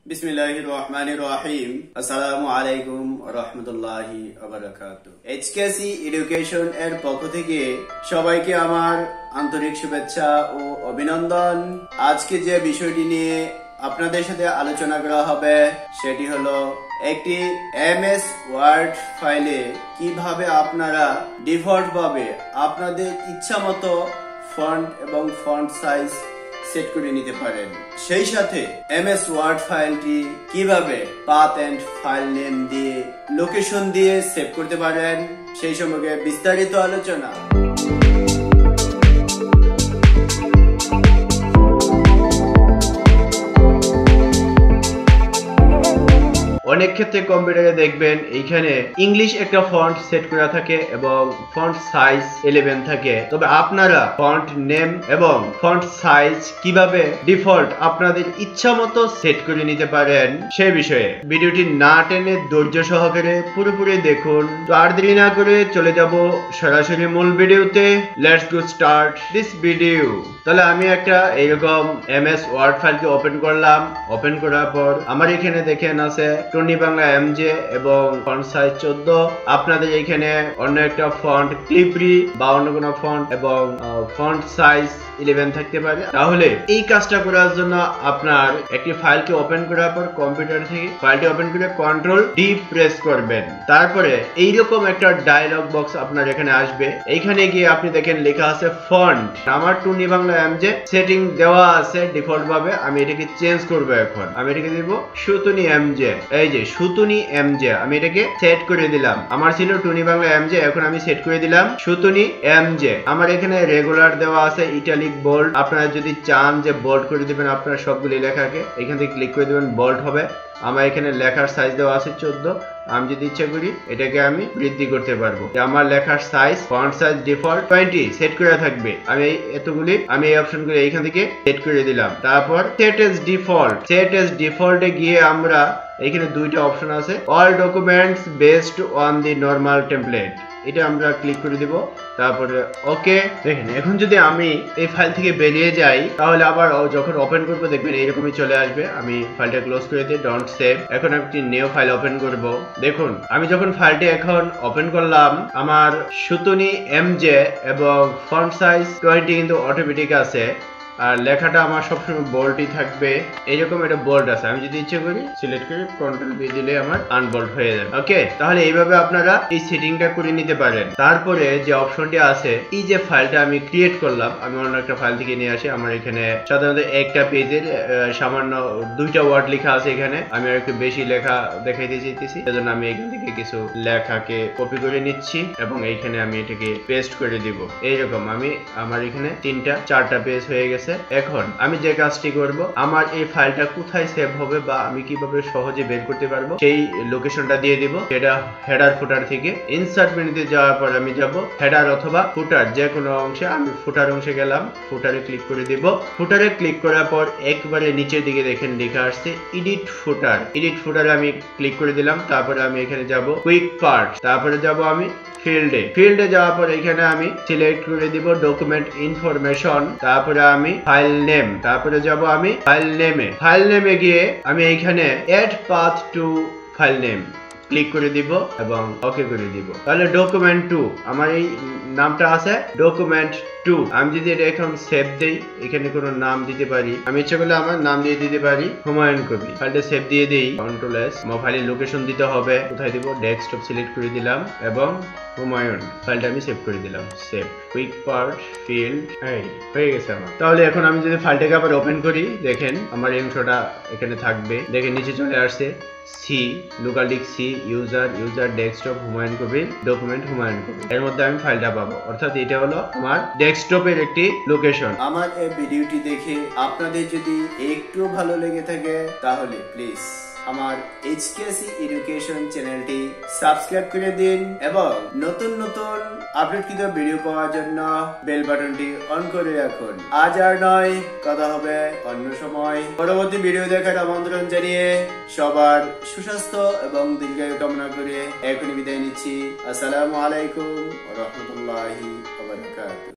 बिस्मिल्लाहिर्रहमानिर्रहीम अस्सलामु आलाइकुम रहमतुल्लाहि व बाराकातुहू। এইচকেসি এডুকেশন এর পক্ষ থেকে সবাইকে আমার আন্তরিক শুভেচ্ছা ও অভিনন্দন। আজকে যে বিষয়টি নিয়ে আপনাদের সাথে আলোচনা করা হবে সেটি হলো একটি এমএস ওয়ার্ড ফাইলে কিভাবে আপনারা ডিফল্ট ভাবে আপনাদের ইচ্ছামতো ফন্ট এবং ফন্ট সাইজ সেট করে নিতে পারেন। সেই সাথে এমএস ওয়ার্ড ফাইলটি কিভাবে পাথ এন্ড ফাইল নেম দিয়ে লোকেশন দিয়ে সেভ করতে পারেন সেই সম্পর্কে বিস্তারিত আলোচনা। অনেক ক্ষেত্রে কম্পিউটারে দেখবেন এইখানে ইংলিশ একটা ফন্ট সেট করা থাকে এবং ফন্ট সাইজ 11 থাকে, তবে আপনারা ফন্ট নেম এবং ফন্ট সাইজ কিভাবে ডিফল্ট আপনাদের ইচ্ছা মতো সেট করে নিতে পারেন সেই বিষয়ে ভিডিওটি না টেনে ধৈর্য সহকারে পুরোপুরি দেখুন। তো আর দেরি না করে চলে যাব সরাসরি মূল ভিডিওতে। Let's go start this video. তাহলে আমি একটা এইরকম এমএস ওয়ার্ড ফাইলকে ওপেন করলাম। ওপেন করার পর আমার এখানে দেখেন আছে টনি বাংলা এমজে এবং ফন্ট সাইজ 14। আপনাদের এখানে অন্য একটা ফন্ট ক্লিপরি বা অন্য কোনো ফন্ট এবং ফন্ট সাইজ 11 থাকতে পারে। তাহলে এই কাজটা করার জন্য আপনার একটি ফাইলকে ওপেন করার পর কম্পিউটার থেকে ফাইলটি ওপেন করে কন্ট্রোল ডি প্রেস করবেন। তারপরে এইরকম একটা ডায়লগ বক্স আপনার এখানে আসবে। এইখানে গিয়ে আপনি দেখেন লেখা আছে ফন্ট। আমার টনি বাংলা এমজে সেটিং দেওয়া আছে ডিফল্ট ভাবে। আমি এটাকে চেঞ্জ করব। এখন আমি এটাকে দিব সুতুনি এমজে। এই যে সুতুনি এমজে আমি এটাকে সেট করে দিলাম। আমার ছিল টনি বাংলা এমজে, এখন আমি সেট করে দিলাম সুতুনি এমজে। আমার এখানে রেগুলার দেওয়া আছে ইটালিক বোল্ড। আপনারা যদি চান যে বোল্ড করে দিবেন আপনারা সবগুলি লেখাকে, এখান থেকে ক্লিক করে দিবেন বোল্ড হবে। আমার এখানে লেখার সাইজ দেওয়া আছে 14। আমি যদি ইচ্ছা করি এটাকে আমি বৃদ্ধি করতে পারবো। আমার লেখার size font size default 20 set করে থাকবে। আমি এই অপশনগুলি এইখান থেকে সেট করে দিলাম। তারপর set as default. Set as ডিফল্টে গিয়ে আমরা এখানে দুইটা অপশন আছে, all documents based on the normal template, এটা আমরা ক্লিক করে দিব। তারপরে ওকে। দেখেন এখন যদি আমি এই ফাইল থেকে বেরিয়ে যাই তাহলে আবার যখন ওপেন করবো দেখবেন এইরকমই চলে আসবে। আমি ফাইলটা ক্লোজ করে দিই, ডোন্ট সেভ। এখন একটি নিউ ফাইল ওপেন করব। দেখুন আমি যখন ফাইলটি এখন ওপেন করলাম আমার সুতুনি এমজে এবং ফন্ট সাইজ 20 কিন্তু অটোমেটিক আছে। আর লেখাটা আমার সবসময় বোল্ডই থাকবে। এইরকম একটা বোল্ড আছে। আমি যদি ইচ্ছে করি সিলেক্ট করে কন্ট্রোল বি দিলে আমার আনবোল্ড হয়ে যাবে। ওকে, তাহলে এইভাবে আপনারা এই সেটিংটা করে নিতে পারেন। তারপরে যে অপশনটি আছে, এই যে ফাইলটা আমি ক্রিয়েট করলাম, আমি অন্য একটা ফাইল থেকে নিয়ে আসি। আমার এখানে সাধারণত একটা পেজের সামান্য 2টা ওয়ার্ড লেখা আছে। এখানে আমি আর একটু বেশি লেখা দেখাইতে চাইতেছি, সেজন্য আমি এখান থেকে কিছু লেখাকে কপি করে নিচ্ছি এবং এইখানে আমি এটাকে পেস্ট করে দিব। এইরকম আমার এখানে 4টা পেজ হয়ে গেছে। এখন আমি যে কাজটি করব, আমার এই ফাইলটা কোথায় সেভ হবে বা আমি কিভাবে সহজে বের করতে পারবো সেই লোকেশনটা দিয়ে দিব। এটা হেডার ফুটার থেকে ইনসার্ট মেনুতে যাওয়ার পর আমি যাব হেডার অথবা ফুটার, যে কোনো অংশে। আমি ফুটার অংশে গেলাম, ফুটারে ক্লিক করে দিব। ফুটারে ক্লিক করার পর একবারে নিচের দিকে দেখেন লেখা আসছে এডিট ফুটার। এডিট ফুটারে আমি ক্লিক করে দিলাম। তারপরে আমি এখানে যাব কুইক পার্ট। তারপরে যাব আমি ফিল্ডে যাওয়ার পর এখানে আমি সিলেক্ট করে দিব ডকুমেন্ট ইনফরমেশন। তারপরে আমি ফাইল নেম। তারপরে যাব আমি ফাইল নেমে গিয়ে আমি এইখানে add path to file name click করে দিব এবং ওকে করে দিব। তাহলে ডকুমেন্ট 2 আমার এই নামটা আছে ডকুমেন্ট 2। আমি যদি এটা এখন সেভ দেই, এখানে কোনো নাম দিতে পারি। আমি ইচ্ছা করলে আমার নাম দিয়ে দিতে পারি হুমায়ুন কবি। ফাইলটা সেভ দিয়ে দেই, কন্ট্রোল এস। আমার ফাইলের লোকেশন দিতে হবে, কোথায় দিব, ডেস্কটপ সিলেক্ট করে দিলাম এবং হুমায়ুন ফাইলটা আমি সেভ করে দিলাম। সেভ কুইক পার্ট ফিল্ড হয়ে গেছে আমার। তাহলে এখন আমি যদি ফাইলটাকে আবার ওপেন করি দেখেন আমার এই অংশটা এখানে থাকবে। দেখেন নিচে চলে আসছে C local disk C user desktop Humayun Kabir document Humayun Kabir. এর মধ্যে আমি ফাইলটা পাবো, অর্থাৎ এটা হলো আমার ডেস্কটপের একটি লোকেশন। আমার এই ভিডিওটি দেখে আপনাদের যদি একটু ভালো লেগে থাকে তাহলে প্লিজ আমার এইচকেসি এডুকেশন চ্যানেলটি সাবস্ক্রাইব করে দিন এবং নতুন আপডেটকৃত ভিডিও পাওয়ার জন্য বেল বাটনটি অন করে রাখুন। আজ আর নয়, কথা হবে অন্য সময়। পরবর্তী ভিডিও দেখার আমন্ত্রণ জানিয়ে সবার সুস্বাস্থ্য এবং দীর্ঘায়ু কামনা করে এখনই বিদায় নিচ্ছি। আসসালামু আলাইকুম ওয়া রাহমাতুল্লাহি ওয়া বারাকাতুহু।